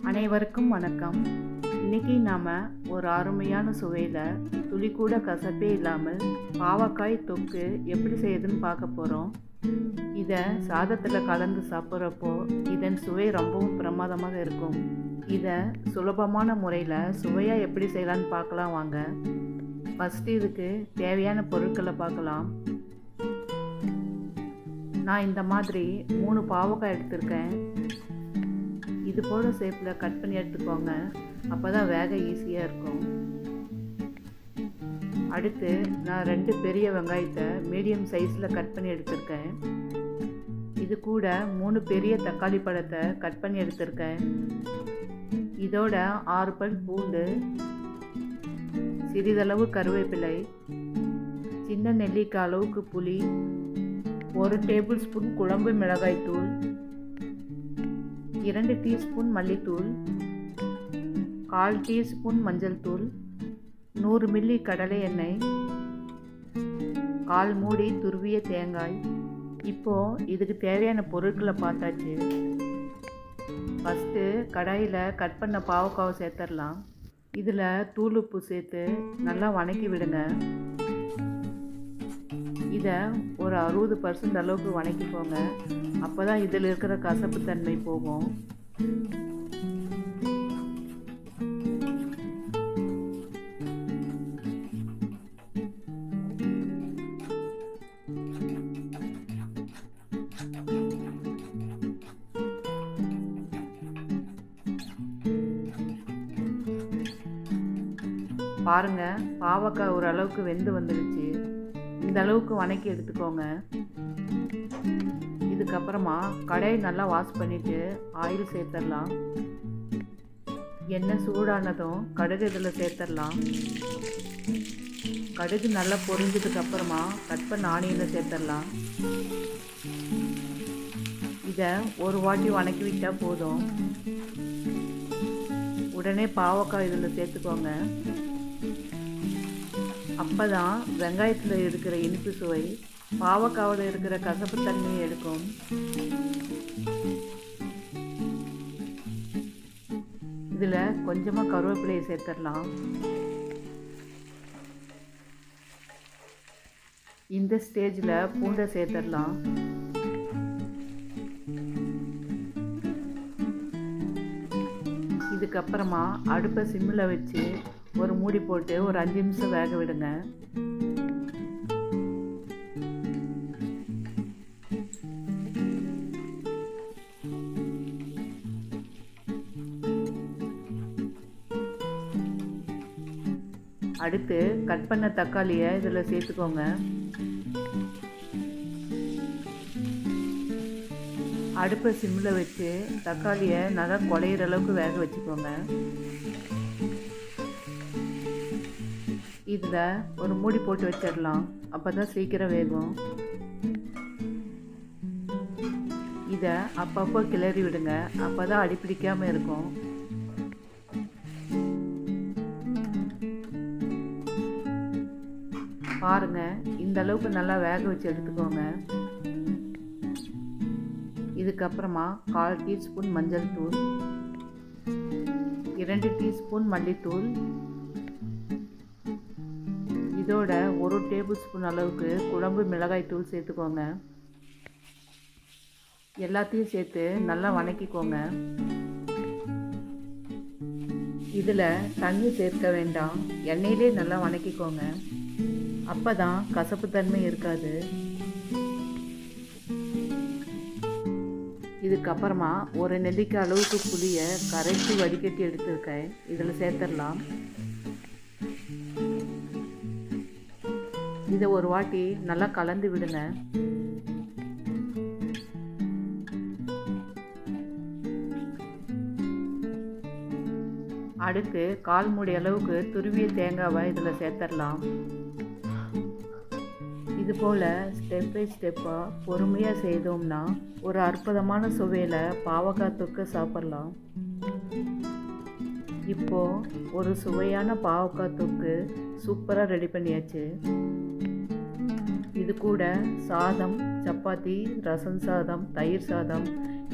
அனைவருக்கும் வணக்கம். இன்னைக்கு நாம் ஒரு அருமையான சுவையில் துளி கூட கசப்பே இல்லாமல் பாவக்காய் தொக்கு எப்படி செய்யுதுன்னு பார்க்க போகிறோம். இதை சாதத்தில் கலந்து சாப்பிட்றப்போ இதன் சுவை ரொம்பவும் பிரமாதமாக இருக்கும். இதை சுலபமான முறையில் சுவையாக எப்படி செய்யலான்னு பார்க்கலாம் வாங்க. ஃபஸ்ட்டு இதுக்கு தேவையான பொருட்களை பார்க்கலாம். நான் இந்த மாதிரி 3 பாவக்காய் எடுத்திருக்கேன். இது போல் ஷேப்பில் கட் பண்ணி எடுத்துக்கோங்க, அப்போ தான் வேக ஈஸியாக இருக்கும். அடுத்து நான் 2 பெரிய வெங்காயத்தை மீடியம் சைஸில் கட் பண்ணி எடுத்திருக்கேன். இது கூட 3 பெரிய தக்காளி பழத்தை கட் பண்ணி எடுத்திருக்கேன். இதோட 6 பல் பூண்டு, சிறிதளவு கருவேப்பிலை, சின்ன நெல்லிக்காய் அளவுக்கு புளி, 1 டேபிள் ஸ்பூன் குழம்பு மிளகாய் தூள், 2 டீஸ்பூன் மல்லித்தூள், 1/4 டீஸ்பூன் மஞ்சள் தூள், 100 மில்லி கடலை எண்ணெய், 1/4 மூடி துருவிய தேங்காய். இப்போது இதுக்கு தேவையான பொருட்களை பார்த்தாச்சு. ஃபஸ்ட்டு கடாயில் கட் பண்ண பாவக்காவை சேர்த்துடலாம். இதில் தூள் உப்பு சேர்த்து நல்லா வணக்கி விடுங்க. இதை ஒரு 60% அளவுக்கு வணக்கிக்கோங்க, அப்போ தான் இதில் இருக்கிற கசப்பு தன்மை போகும். பாருங்க, பாவக்காய் ஓரளவுக்கு வெந்து வந்துடுச்சு. இந்த அளவுக்கு வணக்கி எடுத்துக்கோங்க. இதுக்கப்புறமா கடாயை நல்லா வாஷ் பண்ணிவிட்டு ஆயில் சேர்த்துடலாம். எண்ணெய் சூடானதும் கடுகு இதில் சேர்த்துடலாம். கடுகு நல்லா பொரிஞ்சதுக்கப்புறமா கட் பண்ண ஆனியனை சேர்த்துடலாம். இதை ஒரு வாட்டி வணக்கி விட்டால் போதும். உடனே பாவக்காய் இதில் சேர்த்துக்கோங்க. அப்போ தான் வெங்காயத்தில் இருக்கிற இனிப்பு சுவை பாவக்காவில் இருக்கிற கசப்பு தன்மையை எடுக்கும். இதில் கொஞ்சமாக கருவேப்பிலையை சேர்த்துடலாம். இந்த ஸ்டேஜில் பூண்டை சேர்த்துடலாம். இதுக்கப்புறமா அடுப்பை சிம்மில் வச்சு ஒரு மூடி போட்டு ஒரு 5 நிமிஷம் வேக விடுங்க. அடுத்து கட் பண்ண தக்காளியை இதில் சேர்த்துக்கோங்க. அடுப்பை சிம்மில் வச்சு தக்காளியை நல்லா குழையிற அளவுக்கு வேக வச்சுக்கோங்க. இதில் ஒரு மூடி போட்டு வச்சிடலாம், அப்போ தான் சீக்கிரம் வேகும். இதை அப்பப்போ கிளறி விடுங்க, அப்போ தான் அடிப்பிடிக்காமல் இருக்கும். பாருங்கள், இந்த அளவுக்கு நல்லா வேக வச்சு எடுத்துக்கோங்க. இதுக்கப்புறமா 1/4 டீஸ்பூன் மஞ்சள் தூள், 2 டீஸ்பூன் மல்லித்தூள், இதோட 1 டேபிள் ஸ்பூன் அளவுக்கு குழம்பு மிளகாய் தூள் சேர்த்துக்கோங்க. எல்லாத்தையும் சேர்த்து நல்லா வணக்கிக்கோங்க. இதில் தண்ணி சேர்க்க வேண்டாம், எண்ணெயிலே நல்லா வணக்கிக்கோங்க, அப்போ தான் கசப்பு தன்மை இருக்காது. இதுக்கப்புறமா ஒரு நெல்லிக்காய் அளவுக்கு புளியை கரைச்சி வடிகட்டி எடுத்துருக்கேன், இதில் சேர்த்துடலாம். இதை ஒரு வாட்டி நல்லா கலந்து விடுங்க. அடுத்து 1/4 மூடி அளவுக்கு துருவிய தேங்காவை இதில் சேர்த்துடலாம். இது போல் ஸ்டெப் பை ஸ்டெப்பாக பொறுமையாக செய்தோம்னா ஒரு அற்புதமான சுவையில் பாவக்காய் தொக்கு சாப்பிட்லாம். இப்போது ஒரு சுவையான பாவக்காய் தொக்கு சூப்பராக ரெடி பண்ணியாச்சு. இது கூட சாதம், சப்பாத்தி, ரசம் சாதம், தயிர் சாதம்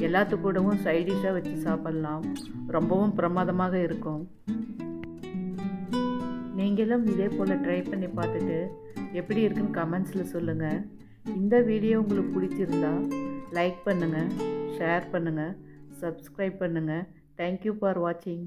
எல்லாத்து கூடவும் சைடிஷாக வச்சு சாப்பிட்லாம். ரொம்பவும் பிரமாதமாக இருக்கும். நீங்களும் இதே போல் ட்ரை பண்ணி பார்த்துட்டு எப்படி இருக்குன்னு கமெண்ட்ஸில் சொல்லுங்கள். இந்த வீடியோ உங்களுக்கு பிடிச்சிருந்தா லைக் பண்ணுங்கள், ஷேர் பண்ணுங்கள், சப்ஸ்கிரைப் பண்ணுங்கள். தேங்க்யூ ஃபார் வாட்சிங்.